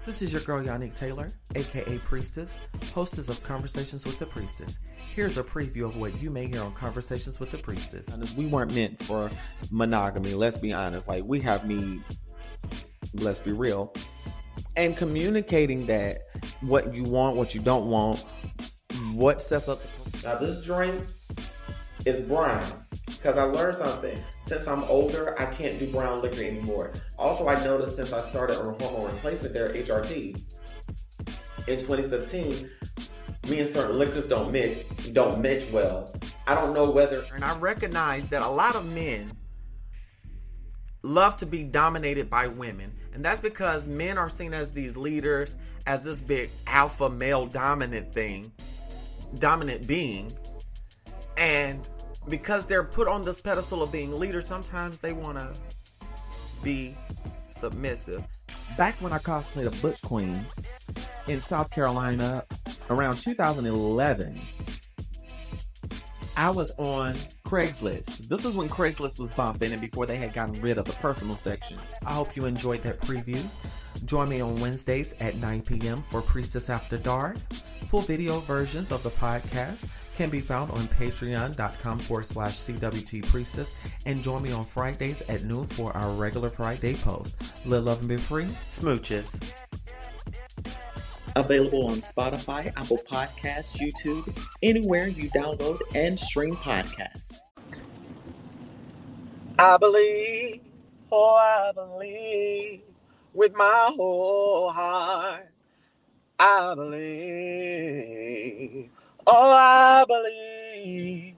This is your girl Yannick Taylor, aka Priestess, hostess of Conversations with the Priestess. Here's a preview of what you may hear on Conversations with the Priestess. We weren't meant for monogamy, let's be honest. Like, we have needs, let's be real. And communicating that, what you want, what you don't want, what sets up. Now, this drink is brown because I learned something. Since I'm older, I can't do brown liquor anymore. Also, I noticed since I started on hormone replacement therapy, HRT, in 2015, me and certain liquors don't match well. I don't know whether... And I recognize that a lot of men love to be dominated by women. And that's because men are seen as these leaders, as this big alpha male dominant being. And because they're put on this pedestal of being leaders, sometimes they want to be submissive. Back when I cosplayed a Butch Queen in South Carolina around 2011, I was on Craigslist. This is when Craigslist was bumping and before they had gotten rid of the personal section. I hope you enjoyed that preview. Join me on Wednesdays at 9 p.m. for Priestess After Dark. Full video versions of the podcast can be found on patreon.com/CWT Priestess, and join me on Fridays at noon for our regular Friday post. Live, love, and be free. Smooches. Available on Spotify, Apple Podcasts, YouTube, anywhere you download and stream podcasts. I believe, I believe with my whole heart. I believe, I believe.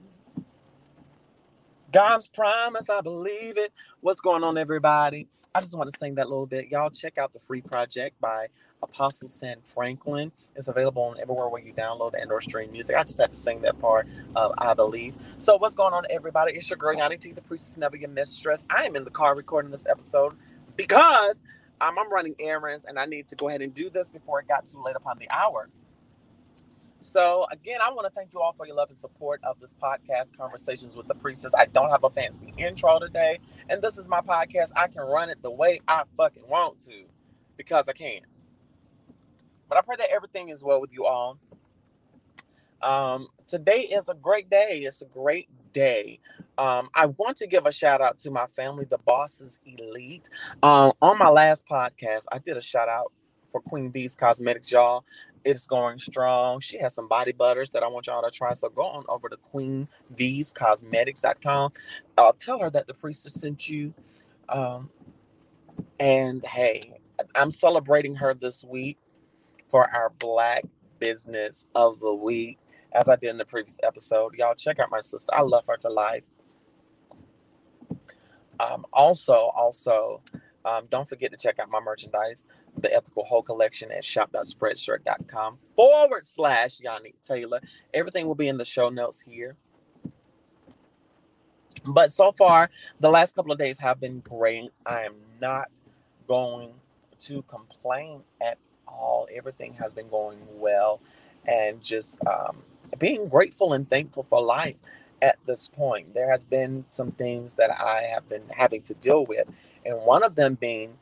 God's promise, I believe it. What's going on, everybody? I just want to sing that little bit. Y'all check out the free project by Apostle Sam Franklin. It's available on everywhere where you download and or stream music. I just had to sing that part of I Believe. So what's going on, everybody? It's your girl, Yannick T, the Priestess, never your mistress. I am in the car recording this episode because I'm running errands and I need to go ahead and do this before it got too late upon the hour. So again, I want to thank you all for your love and support of this podcast, Conversations with the Priestess. I don't have a fancy intro today, and this is my podcast. I can run it the way I fucking want to because I can. But I pray that everything is well with you all. Today is a great day. It's a great day. I want to give a shout out to my family, the Bosses Elite. On my last podcast, I did a shout out for Queen V's Cosmetics, y'all. It's going strong. She has some body butters that I want y'all to try. So go on over to queenvscosmetics.com. Tell her that the Priestess sent you. And hey, I'm celebrating her this week for our Black Business of the Week, as I did in the previous episode. Y'all check out my sister. I love her to life. Also, don't forget to check out my merchandise, the Ethical Whole Collection at shop.spreadshirt.com/Yannick Taylor. Everything will be in the show notes here. But so far, the last couple of days have been great. I am not going to complain at all. Everything has been going well, and just being grateful and thankful for life at this point. There has been some things that I have been having to deal with, and one of them being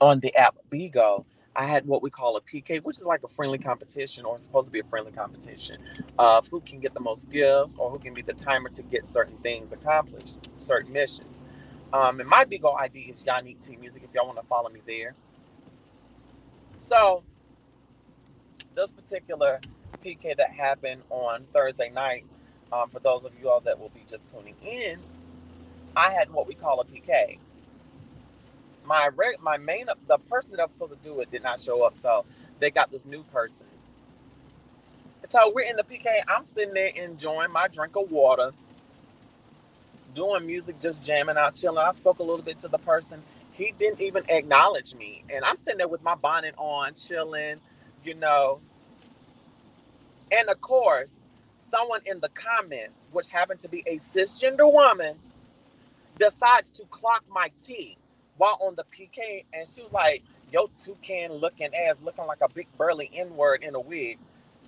on the app Bigo. I had what we call a PK, which is like a friendly competition, or supposed to be a friendly competition of who can get the most gifts or who can be the timer to get certain things accomplished, certain missions. And my Bigo ID is Yannick T Music if y'all want to follow me there. So this particular PK that happened on Thursday night, for those of you all that will be just tuning in, I had what we call a PK. The person that I was supposed to do it did not show up, so they got this new person. So we're in the PK. I'm sitting there enjoying my drink of water, doing music, just jamming out, chilling. I spoke a little bit to the person. He didn't even acknowledge me, and I'm sitting there with my bonnet on, chilling, And of course, someone in the comments, which happened to be a cisgender woman, decides to clock my tea while on the PK, and she was like, yo, toucan looking ass, looking like a big burly N-word in a wig.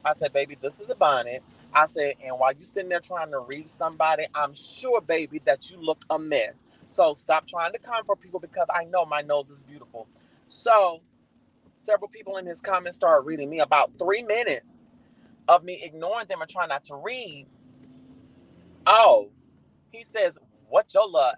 I said, baby, this is a bonnet. I said, and while you sitting there trying to read somebody, I'm sure, baby, that you look a mess. So stop trying to comfort people because I know my nose is beautiful. So several people in his comments started reading me. About 3 minutes of me ignoring them and trying not to read. Oh, he says, what your luck,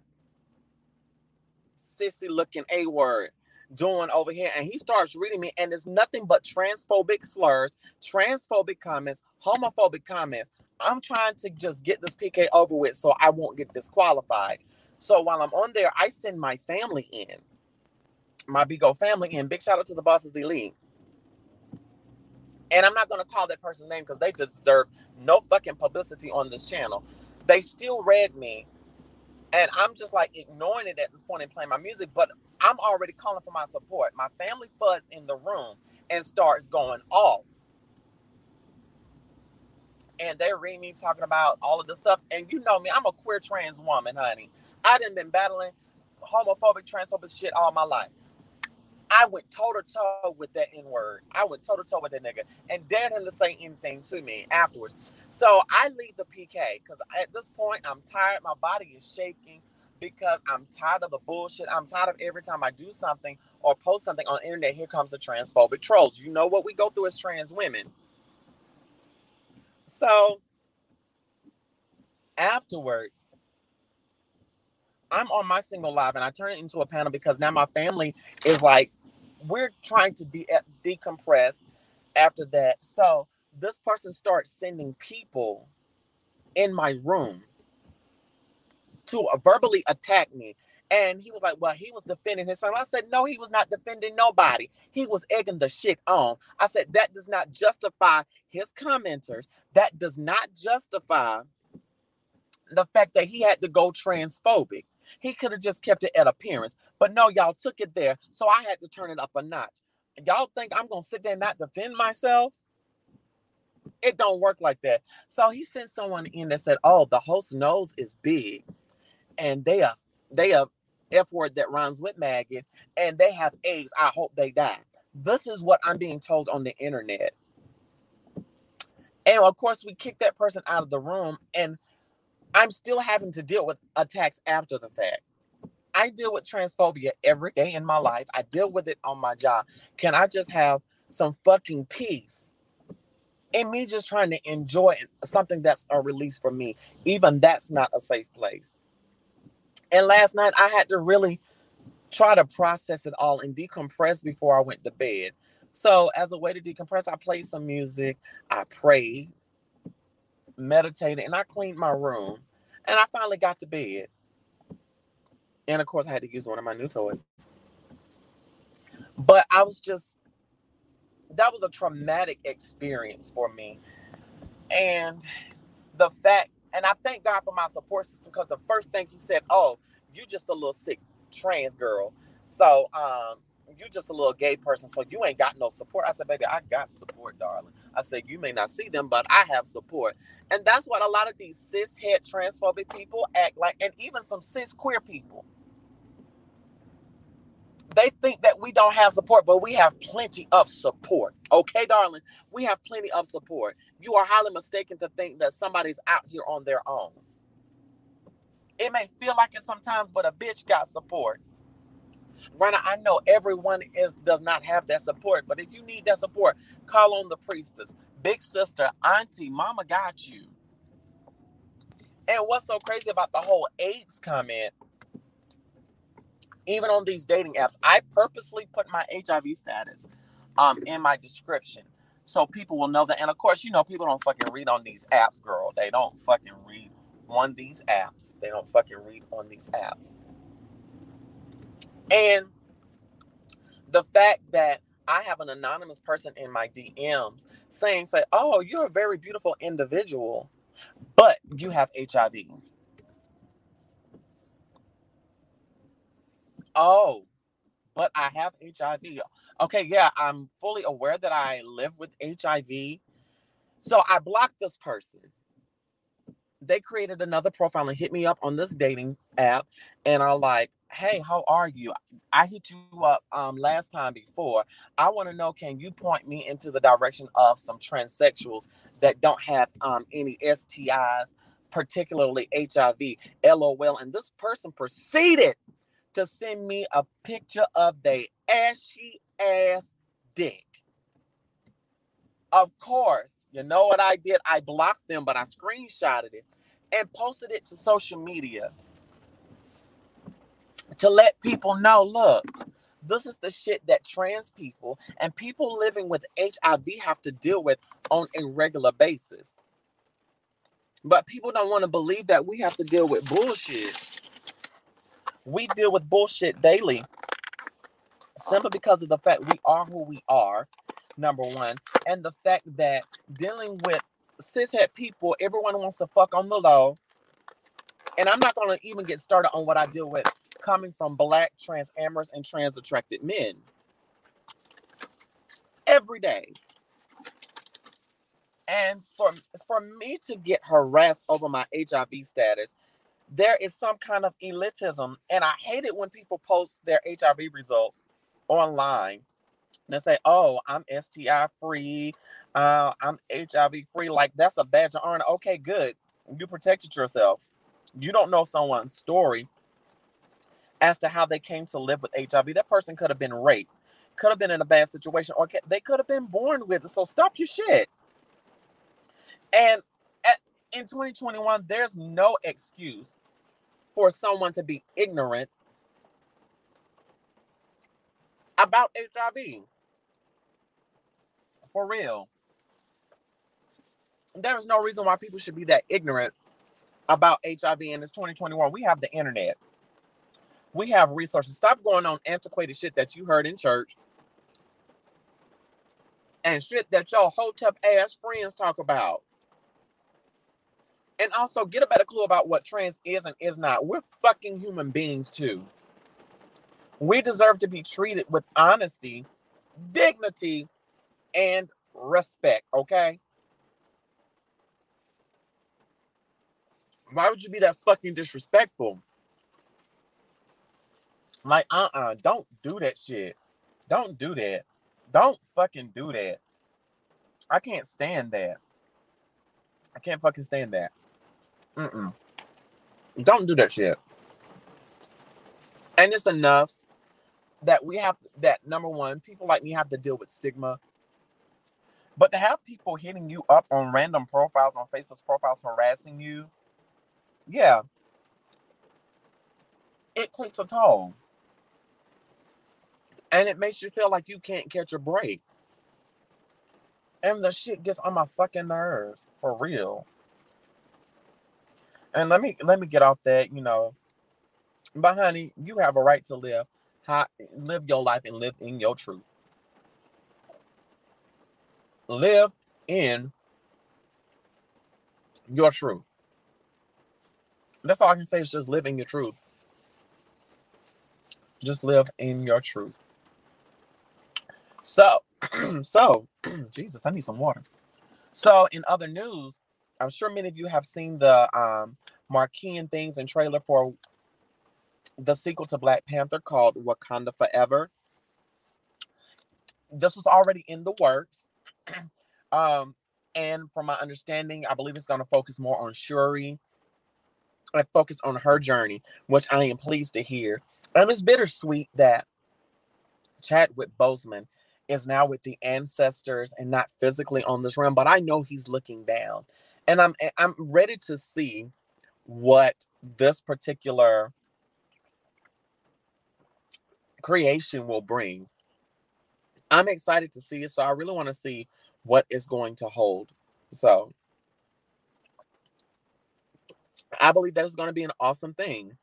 sissy looking A word doing over here? And he starts reading me, and it's nothing but transphobic slurs, transphobic comments, homophobic comments. I'm trying to just get this PK over with so I won't get disqualified. So while I'm on there, I send my family in, my Big O family in. Big shout out to the Bosses Elite. And I'm not going to call that person's name because they deserve no fucking publicity on this channel. They still read me. And I'm just like ignoring it at this point and playing my music. But I'm already calling for my support. My family fuzz in the room and starts going off. And they read me talking about all of this stuff. And you know me, I'm a queer trans woman, honey. I done been battling homophobic, transphobic shit all my life. I went toe-to-toe with that N-word. I went toe-to-toe with that nigga and dared him to say anything to me afterwards. So I leave the PK because at this point, I'm tired. My body is shaking because I'm tired of the bullshit. I'm tired of every time I do something or post something on the internet, here comes the transphobic trolls. You know what we go through as trans women. So afterwards, I'm on my single live and I turn it into a panel because now my family is like, we're trying to decompress after that. So this person starts sending people in my room to verbally attack me. And he was like, well, he was defending his family. I said, no, he was not defending nobody. He was egging the shit on. I said, that does not justify his commenters. That does not justify the fact that he had to go transphobic. He could have just kept it at appearance. But no, y'all took it there. So I had to turn it up a notch. Y'all think I'm going to sit there and not defend myself? It don't work like that. So he sent someone in that said, oh, the host nose is big. And they are F word that rhymes with maggot. And they have eggs. I hope they die. This is what I'm being told on the internet. And of course, we kicked that person out of the room. And I'm still having to deal with attacks after the fact. I deal with transphobia every day in my life. I deal with it on my job. Can I just have some fucking peace? And me just trying to enjoy something that's a release for me. Even that's not a safe place. And last night I had to really try to process it all and decompress before I went to bed. So as a way to decompress, I played some music. I prayed, meditated, and I cleaned my room. And I finally got to bed. And of course, I had to use one of my new toys. But I was just, that was a traumatic experience for me. And the fact, and I thank God for my support system because the first thing he said, oh, you just a little sick trans girl. So, you just a little gay person, so you ain't got no support. I said, baby, I got support, darling. I said, you may not see them, but I have support. And that's what a lot of these cis-het transphobic people act like, and even some cis-queer people. They think that we don't have support, but we have plenty of support. Okay, darling? We have plenty of support. You are highly mistaken to think that somebody's out here on their own. It may feel like it sometimes, but a bitch got support. Rana, I know everyone does not have that support, but if you need that support, call on the priestess, big sister, auntie, mama got you. And what's so crazy about the whole AIDS comment, even on these dating apps, I purposely put my HIV status in my description so people will know that. And of course, you know, people don't fucking read on these apps, girl. They don't fucking read on these apps. They don't fucking read on these apps. And the fact that I have an anonymous person in my DMs saying, oh, you're a very beautiful individual, but you have HIV. Oh, but I have HIV. Okay, yeah, I'm fully aware that I live with HIV. So I blocked this person. They created another profile and hit me up on this dating app and are like, hey, how are you? I hit you up last time before. I want to know, can you point me into the direction of some transsexuals that don't have any STIs, particularly HIV, LOL. And this person proceeded to send me a picture of their ashy ass dick. Of course, you know what I did? I blocked them, but I screenshotted it and posted it to social media to let people know, look, this is the shit that trans people and people living with HIV have to deal with on a regular basis. But people don't want to believe that we have to deal with bullshit. We deal with bullshit daily simply because of the fact we are who we are, number one, and the fact that dealing with cishet people, everyone wants to fuck on the low. And I'm not going to even get started on what I deal with coming from Black, trans, amorous, and trans attracted men. Every day. And for me to get harassed over my HIV status, there is some kind of elitism. And I hate it when people post their HIV results online and say, oh, I'm STI free. I'm HIV free. Like, that's a badge of honor. Okay, good. You protected yourself. You don't know someone's story as to how they came to live with HIV. That person could have been raped, could have been in a bad situation, or they could have been born with it. So stop your shit. And in 2021, there's no excuse for someone to be ignorant about HIV. For real. There's no reason why people should be that ignorant about HIV. And it's 2021. We have the internet. We have resources. Stop going on antiquated shit that you heard in church and shit that your hotep ass friends talk about. And also get a better clue about what trans is and is not. We're fucking human beings too. We deserve to be treated with honesty, dignity, and respect, okay? Why would you be that fucking disrespectful? Like, don't do that shit. Don't do that. Don't fucking do that. I can't stand that. I can't fucking stand that. Don't do that shit. And it's enough that we have, that number one, people like me have to deal with stigma. But to have people hitting you up on random profiles, on Facebook profiles, harassing you, yeah, it takes a toll. And it makes you feel like you can't catch a break. And the shit gets on my fucking nerves, for real. And let me get off that, you know. But honey, you have a right to live your life and live in your truth. Live in your truth. That's all I can say is just live in your truth. Just live in your truth. So, Jesus, I need some water. So, in other news, I'm sure many of you have seen the marquee and things and trailer for the sequel to Black Panther called Wakanda Forever. This was already in the works. And from my understanding, I believe it's going to focus more on Shuri and focus on her journey, which I am pleased to hear. And it's bittersweet that Chadwick Boseman is now with the ancestors and not physically on this realm, but I know he's looking down. And I'm ready to see what this particular creation will bring. I'm excited to see it, so I really want to see what it's going to hold. So I believe that is going to be an awesome thing.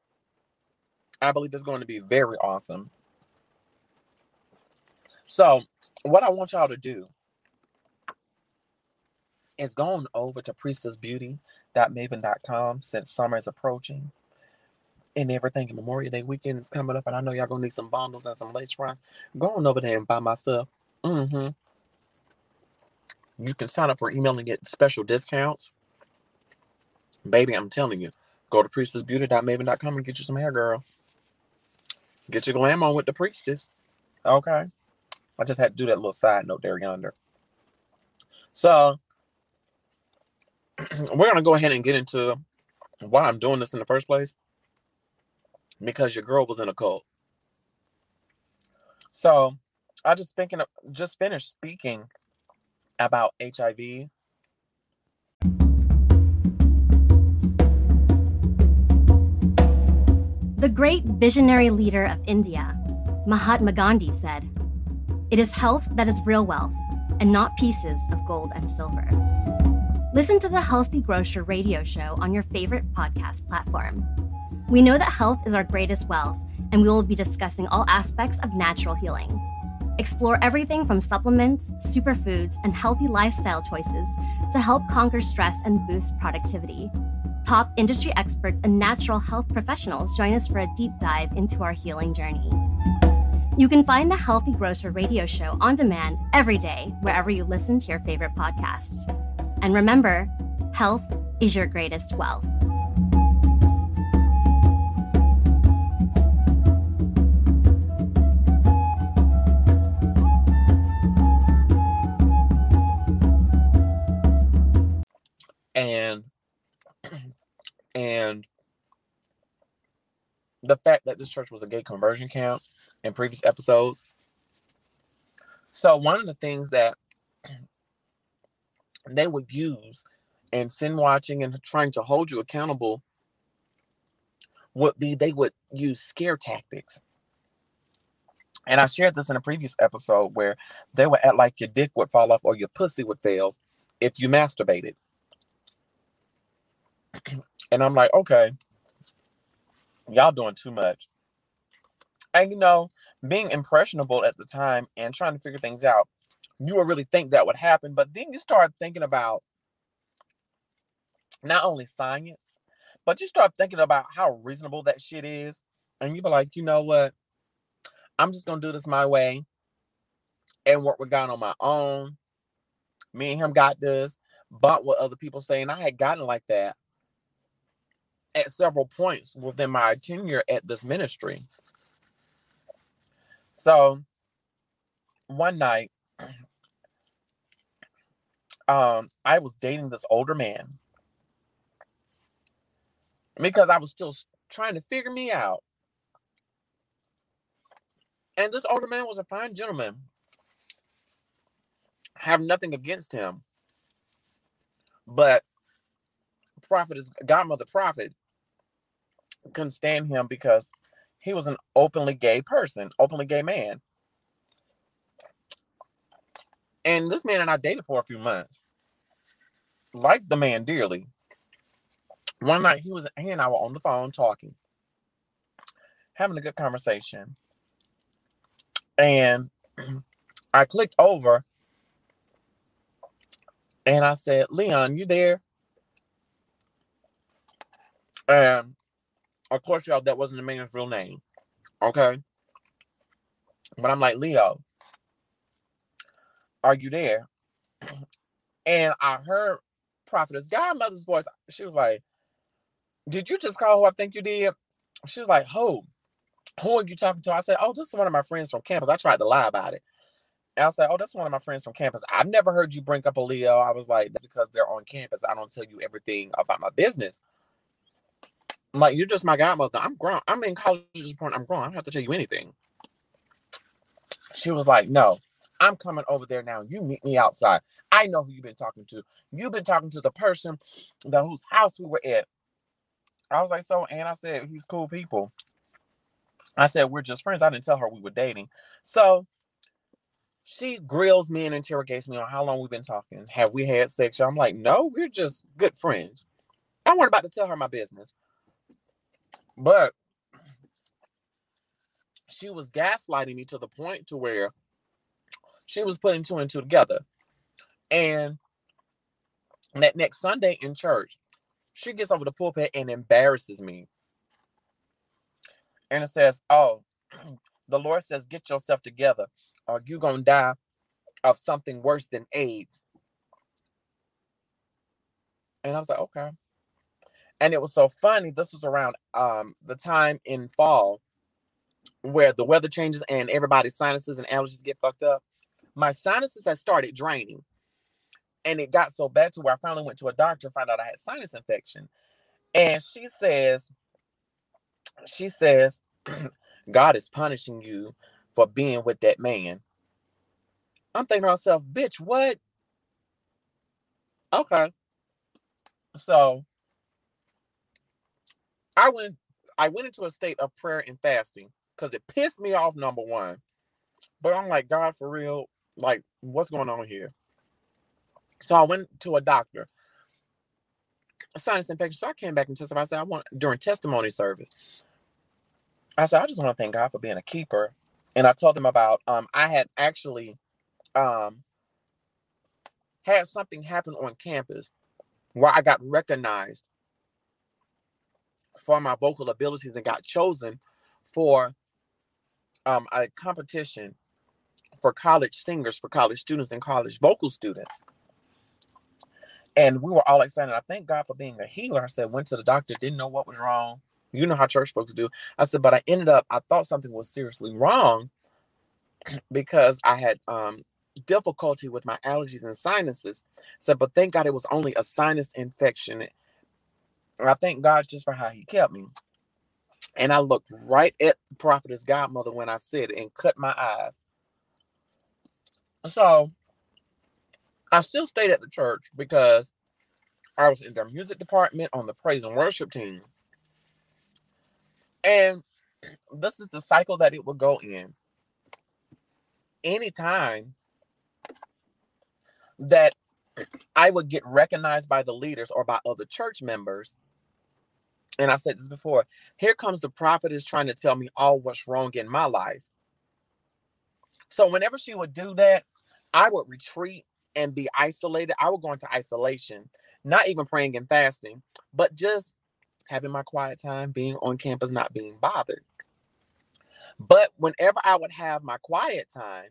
I believe it's going to be very awesome. So what I want y'all to do is go on over to priestessbeauty.maven.com since summer is approaching and everything. And Memorial Day weekend is coming up, and I know y'all gonna need some bundles and some lace fronts. Go on over there and buy my stuff. You can sign up for email and get special discounts. Baby, I'm telling you, go to priestessbeauty.maven.com and get you some hair, girl. Get your glam on with the priestess. Okay. I just had to do that little side note there yonder. So we're going to go ahead and get into why I'm doing this in the first place. because your girl was in a cult. So I just finished speaking about HIV. The great visionary leader of India, Mahatma Gandhi, said, "It is health that is real wealth, and not pieces of gold and silver." Listen to the Healthy Grocer radio show on your favorite podcast platform. We know that health is our greatest wealth, and we will be discussing all aspects of natural healing. Explore everything from supplements, superfoods, and healthy lifestyle choices to help conquer stress and boost productivity. Top industry experts and natural health professionals join us for a deep dive into our healing journey. You can find the Healthy Grocer radio show on demand every day, wherever you listen to your favorite podcasts. And remember, health is your greatest wealth. And the fact that this church was a gay conversion camp in previous episodes. So one of the things that they would use in sin watching and trying to hold you accountable would be they would use scare tactics. And I shared this in a previous episode where they would act like your dick would fall off or your pussy would fail if you masturbated. And I'm like, okay, y'all doing too much. And being impressionable at the time and trying to figure things out, you would really think that would happen. But then you start thinking about not only science, but you start thinking about how reasonable that shit is. And you be like, you know what? I'm just going to do this my way and work with God on my own. Me and him got this. But what other people saying, I had gotten like that at several points within my tenure at this ministry. So one night, I was dating this older man because I was still trying to figure me out. And this older man was a fine gentleman. I have nothing against him. But Godmother Prophet couldn't stand him because he was an openly gay person, openly gay man. And this man and I dated for a few months. Liked the man dearly. One night he and I were on the phone talking, having a good conversation. And I clicked over and I said, "Leon, you there?" And of course, y'all, that wasn't the man's real name. Okay. But I'm like, "Leo, are you there?" And I heard Prophetess Godmother's voice. She was like, "Did you just call who I think you did?" She was like, "Who? Who are you talking to?" I said, "Oh, this is one of my friends from campus." I tried to lie about it. And I said, "Oh, that's one of my friends from campus. I've never heard you bring up a Leo." I was like, "That's because they're on campus. I don't tell you everything about my business." I'm like, "You're just my godmother. I'm grown. I'm in college at this point. I'm grown. I don't have to tell you anything." She was like, "No, I'm coming over there now. You meet me outside. I know who you've been talking to. You've been talking to the person whose house we were at." I was like, "So," and I said, "He's cool people." I said, "We're just friends." I didn't tell her we were dating. So she grills me and interrogates me on how long we've been talking. Have we had sex? I'm like, "No, we're just good friends." I wasn't about to tell her my business. But she was gaslighting me to the point to where she was putting two and two together. And that next Sunday in church, she gets over the pulpit and embarrasses me. And it says, "Oh, the Lord says, get yourself together or you're going to die of something worse than AIDS." And I was like, okay. And it was so funny. This was around the time in fall where the weather changes and everybody's sinuses and allergies get fucked up. My sinuses had started draining. And it got so bad to where I finally went to a doctor and found out I had sinus infection. And she says, She says, God is punishing you for being with that man. I'm thinking to myself, bitch, what? Okay. So I went into a state of prayer and fasting because it pissed me off, number one. But I'm like, God, for real, like, what's going on here? So I went to a doctor, a sinus infection. So I came back and testified. I said, during testimony service, I said, I just want to thank God for being a keeper. And I told them about, I had actually had something happen on campus where I got recognized for my vocal abilities and got chosen for a competition for college singers, for college students and college vocal students. And we were all excited. I thank God for being a healer. I said, went to the doctor, didn't know what was wrong. You know how church folks do. I said, but I thought something was seriously wrong because I had difficulty with my allergies and sinuses. I said, but thank God it was only a sinus infection. And I thank God just for how he kept me. And I looked right at the prophetess godmother when I said it and cut my eyes. So I still stayed at the church because I was in their music department on the praise and worship team. And this is the cycle that it would go in. Anytime that I would get recognized by the leaders or by other church members, and I said this before, here comes the prophetess trying to tell me all what's wrong in my life. So whenever she would do that, I would retreat and be isolated. I would go into isolation, not even praying and fasting, but just having my quiet time, being on campus, not being bothered. But whenever I would have my quiet time,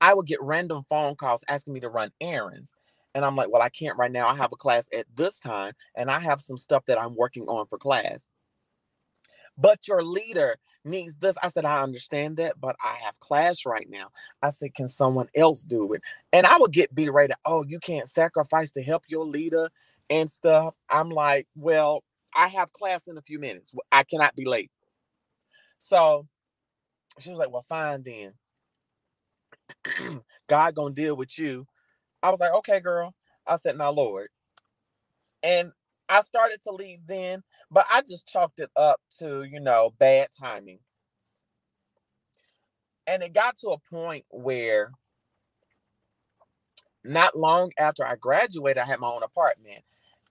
I would get random phone calls asking me to run errands. And I'm like, well, I can't right now. I have a class at this time, and I have some stuff that I'm working on for class. But your leader needs this. I said, I understand that, but I have class right now. I said, can someone else do it? And I would get berated. Oh, you can't sacrifice to help your leader and stuff. I'm like, well, I have class in a few minutes. I cannot be late. So she was like, well, fine then. God gonna deal with you. I was like, okay, girl. I said, now, Lord. And I started to leave then, but I just chalked it up to, bad timing. And it got to a point where not long after I graduated, I had my own apartment.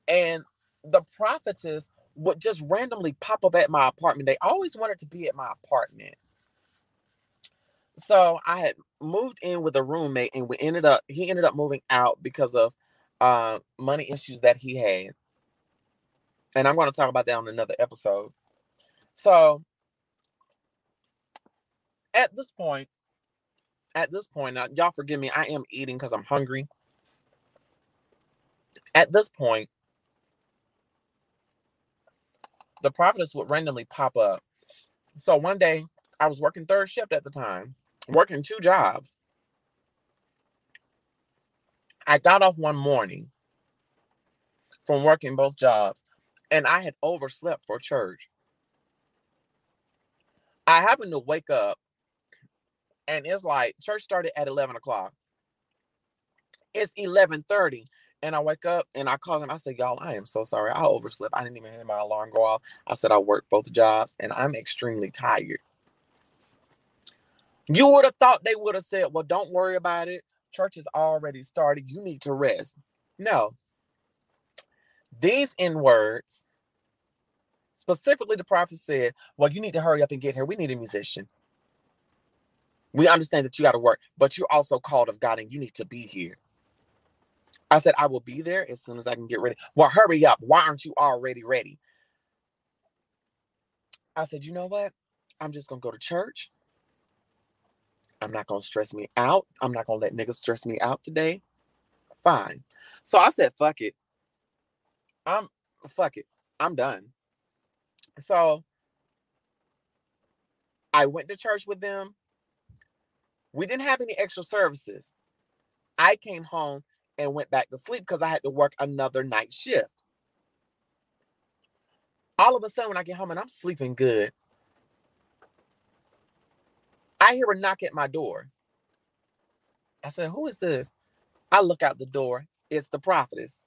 And the prophetess would just randomly pop up at my apartment. They always wanted to be at my apartment. So I had moved in with a roommate, and he ended up moving out because of money issues that he had. And I'm going to talk about that on another episode. So at this point, now, y'all forgive me, I am eating because I'm hungry. At this point, the prophetess would randomly pop up. So one day, I was working third shift at the time, working 2 jobs. I got off one morning from working both jobs, and I had overslept for church. I happened to wake up, and it's like, church started at 11 o'clock. It's 11:30, and I wake up, and I call them. I said, y'all, I am so sorry. I overslept. I didn't even hear my alarm go off. I said, I worked both jobs, and I'm extremely tired. You would have thought they would have said, well, don't worry about it. Church has already started. You need to rest. No. These N-words, specifically the prophet said, well, you need to hurry up and get here. We need a musician. We understand that you got to work, but you're also called of God, and you need to be here. I said, I will be there as soon as I can get ready. Well, hurry up. Why aren't you already ready? I said, you know what? I'm just going to go to church. I'm not going to stress me out. I'm not going to let niggas stress me out today. Fine. So I said, fuck it. I'm done. So I went to church with them. We didn't have any extra services. I came home and went back to sleep because I had to work another night shift. All of a sudden, when I get home and I'm sleeping good, I hear a knock at my door. I said, who is this? I look out the door. It's the prophetess.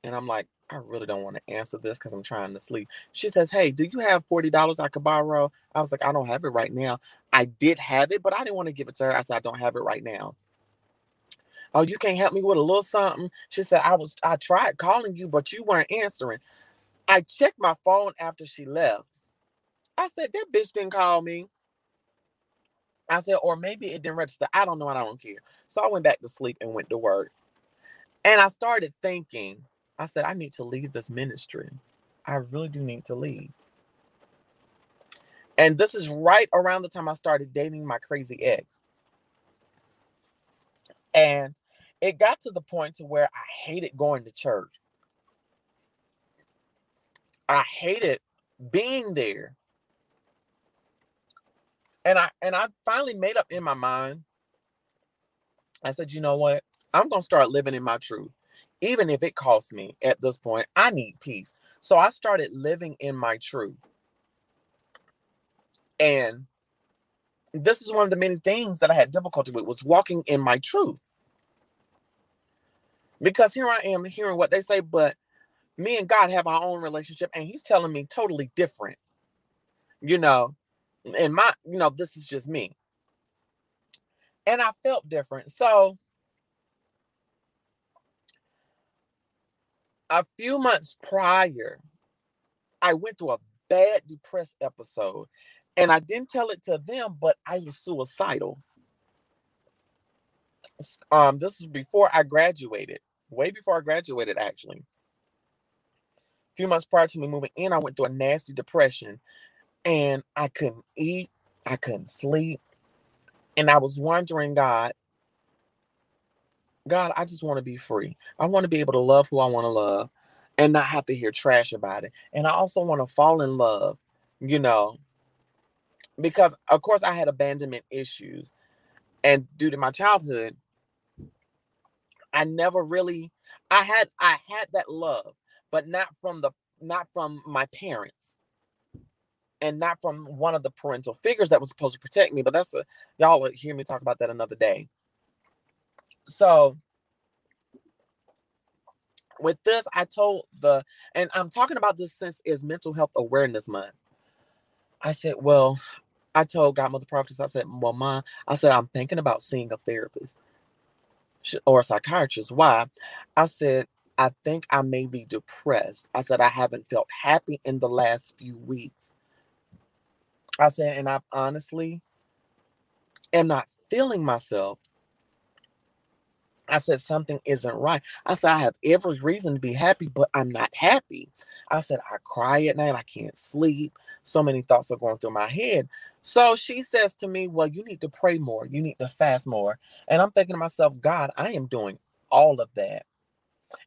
And I'm like, I really don't want to answer this because I'm trying to sleep. She says, hey, do you have $40 I could borrow? I was like, I don't have it right now. I did have it, but I didn't want to give it to her. I said, I don't have it right now. Oh, you can't help me with a little something? She said, I tried calling you, but you weren't answering. I checked my phone after she left. I said, that bitch didn't call me. I said, or maybe it didn't register. I don't know, and I don't care. So I went back to sleep and went to work. And I started thinking, I said, I need to leave this ministry. I really do need to leave. And this is right around the time I started dating my crazy ex. And it got to the point to where I hated going to church. I hated being there. And I finally made up in my mind. I said, you know what? I'm going to start living in my truth. Even if it costs me at this point, I need peace. So I started living in my truth. And this is one of the many things that I had difficulty with, was walking in my truth. Because here I am hearing what they say, but me and God have our own relationship, and he's telling me totally different. And this is just me. And I felt different. So a few months prior, I went through a bad depressed episode, and I didn't tell it to them, but I was suicidal. This was before I graduated, way before I graduated, actually. A few months prior to me moving in, I went through a nasty depression, and I couldn't eat, I couldn't sleep, and I was wondering, God, I just want to be free. I want to be able to love who I want to love and not have to hear trash about it. And I also want to fall in love, because of course I had abandonment issues. And due to my childhood, I never really, I had that love, but not from my parents and not from one of the parental figures that was supposed to protect me. But y'all will hear me talk about that another day. So with this, and I'm talking about this since it's Mental Health Awareness Month. I said, well, I told Godmother Prophetess, I said, well, Mom, I said, I'm thinking about seeing a therapist or a psychiatrist. Why? I said, I think I may be depressed. I said, I haven't felt happy in the last few weeks. I said, and I honestly am not feeling myself. I said, something isn't right. I said, I have every reason to be happy, but I'm not happy. I said, I cry at night. I can't sleep. So many thoughts are going through my head. So she says to me, well, you need to pray more. You need to fast more. And I'm thinking to myself, God, I am doing all of that.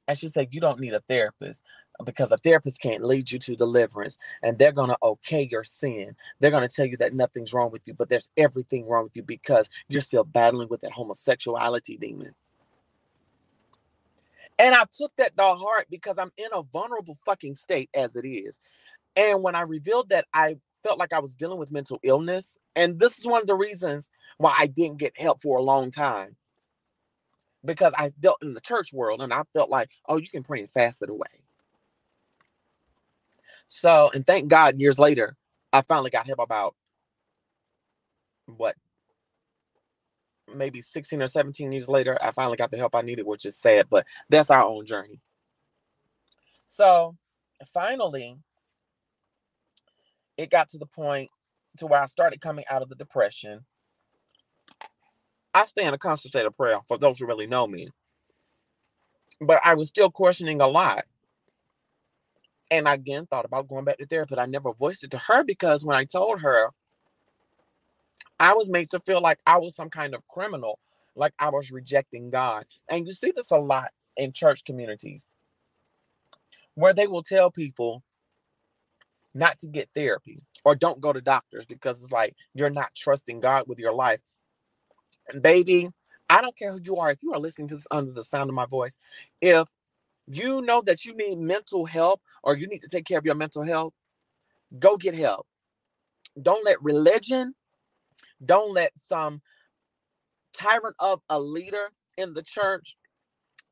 And she said, you don't need a therapist, because a therapist can't lead you to deliverance, and they're going to okay your sin. They're going to tell you that nothing's wrong with you, but there's everything wrong with you because you're still battling with that homosexuality demon. And I took that to heart because I'm in a vulnerable fucking state as it is. And when I revealed that, I felt like I was dealing with mental illness. And this is one of the reasons why I didn't get help for a long time. Because I dealt in the church world and I felt like, oh, you can pray and fast it away. So, and thank God, years later, I finally got help about, maybe 16 or 17 years later, I finally got the help I needed, which is sad, but that's our own journey. So finally, it got to the point to where I started coming out of the depression. I stay in a constant state of prayer for those who really know me, but I was still questioning a lot. And I again thought about going back to therapy, but I never voiced it to her because when I told her, I was made to feel like I was some kind of criminal, like I was rejecting God. And you see this a lot in church communities where they will tell people not to get therapy or don't go to doctors because it's like you're not trusting God with your life. And baby, I don't care who you are. If you are listening to this under the sound of my voice, if you know that you need mental help or you need to take care of your mental health, go get help. Don't let religion, Don't let some tyrant of a leader in the church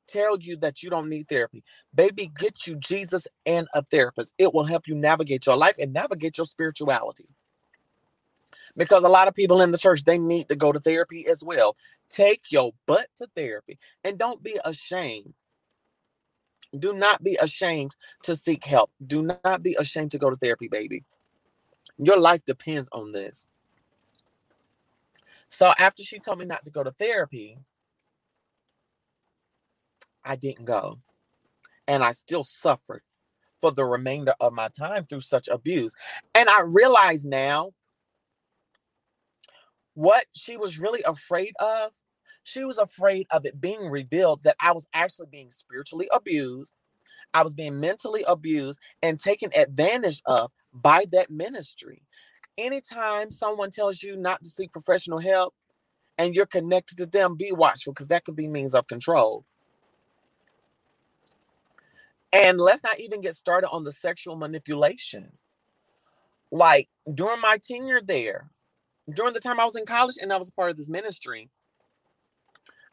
tell you that you don't need therapy. Baby, get you Jesus and a therapist. It will help you navigate your life and navigate your spirituality. Because a lot of people in the church, they need to go to therapy as well. Take your butt to therapy and don't be ashamed. Do not be ashamed to seek help. Do not be ashamed to go to therapy, baby. Your life depends on this. So after she told me not to go to therapy, I didn't go. And I still suffered for the remainder of my time through such abuse. And I realize now what she was really afraid of. She was afraid of it being revealed that I was actually being spiritually abused. I was being mentally abused and taken advantage of by that ministry. Anytime someone tells you not to seek professional help and you're connected to them, be watchful, because that could be means of control. And let's not even get started on the sexual manipulation. Like during my tenure there, during the time I was in college and I was a part of this ministry,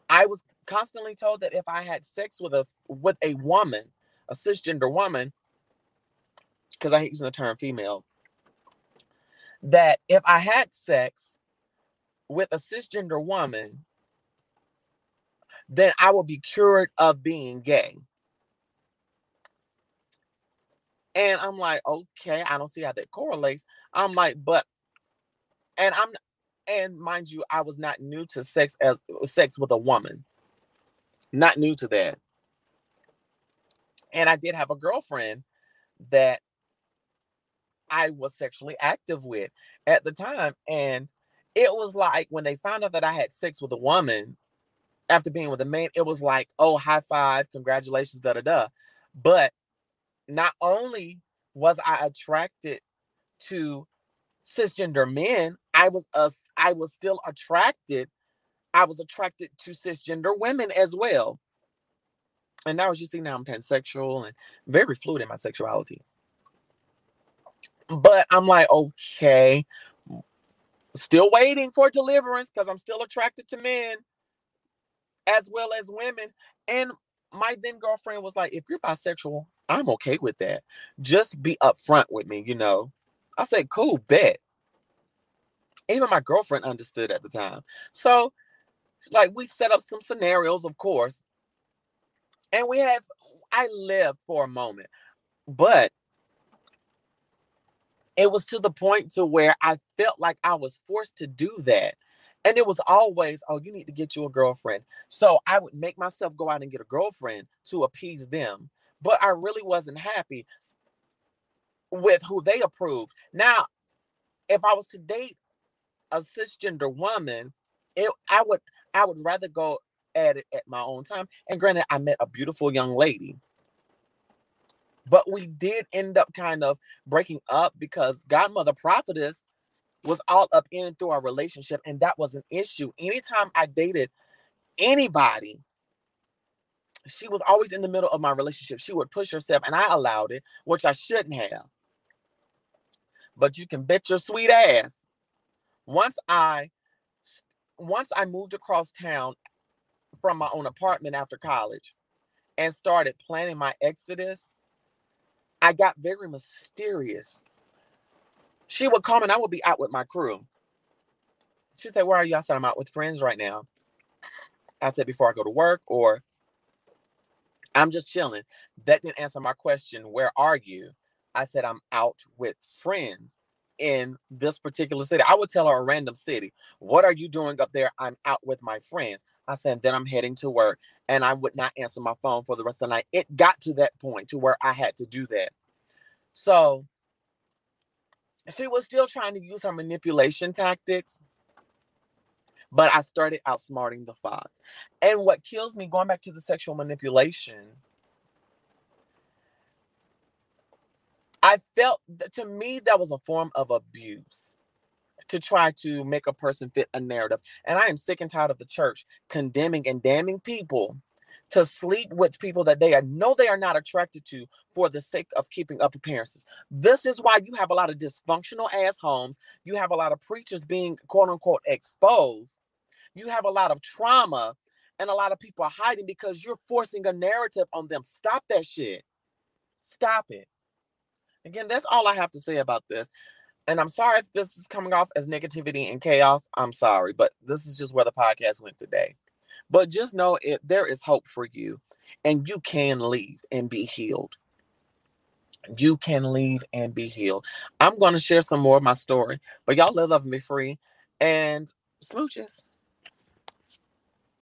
I was constantly told that if I had sex with a woman, a cisgender woman, because I hate using the term female, that if I had sex with a cisgender woman, then I would be cured of being gay. And I'm like, okay, I don't see how that correlates. I'm like, and mind you, I was not new to sex with a woman. Not new to that. And I did have a girlfriend that I was sexually active with at the time. And it was like when they found out that I had sex with a woman after being with a man, it was like, oh, high five, congratulations, da-da-da. But not only was I attracted to cisgender men, I was still attracted. I was attracted to cisgender women as well. And now, as you see, now I'm pansexual and very fluid in my sexuality. But I'm like, okay, still waiting for deliverance because I'm still attracted to men as well as women. And my then girlfriend was like, if you're bisexual, I'm okay with that. Just be upfront with me, you know. I said, cool, bet. Even my girlfriend understood at the time. So, like, we set up some scenarios, of course. And I lived for a moment. But it was to the point to where I felt like I was forced to do that. And it was always, oh, you need to get you a girlfriend. So I would make myself go out and get a girlfriend to appease them. But I really wasn't happy with who they approved. Now, if I was to date a cisgender woman, I would rather go at it at my own time. And granted, I met a beautiful young lady. But we did end up kind of breaking up because Godmother Prophetess was all up in and through our relationship, and that was an issue. Anytime I dated anybody, she was always in the middle of my relationship. She would push herself, and I allowed it, which I shouldn't have. But you can bet your sweet ass. Once I moved across town from my own apartment after college and started planning my exodus, I got very mysterious. She would come and I would be out with my crew. She said, where are you? I said, I'm out with friends right now. I said, before I go to work, or I'm just chilling. That didn't answer my question. Where are you? I said, I'm out with friends in this particular city. I would tell her a random city. What are you doing up there? I'm out with my friends. I said, then I'm heading to work. And I would not answer my phone for the rest of the night. It got to that point to where I had to do that. So she was still trying to use her manipulation tactics, but I started outsmarting the fox. And what kills me, going back to the sexual manipulation, I felt that to me that was a form of abuse to try to make a person fit a narrative. And I am sick and tired of the church condemning and damning people to sleep with people that know they are not attracted to for the sake of keeping up appearances. This is why you have a lot of dysfunctional ass homes. You have a lot of preachers being quote unquote exposed. You have a lot of trauma and a lot of people are hiding because you're forcing a narrative on them. Stop that shit. Stop it. Again, that's all I have to say about this. And I'm sorry if this is coming off as negativity and chaos. I'm sorry, but this is just where the podcast went today. But just know there is hope for you, and you can leave and be healed. You can leave and be healed. I'm going to share some more of my story, but y'all live, love, and be free, and smooches.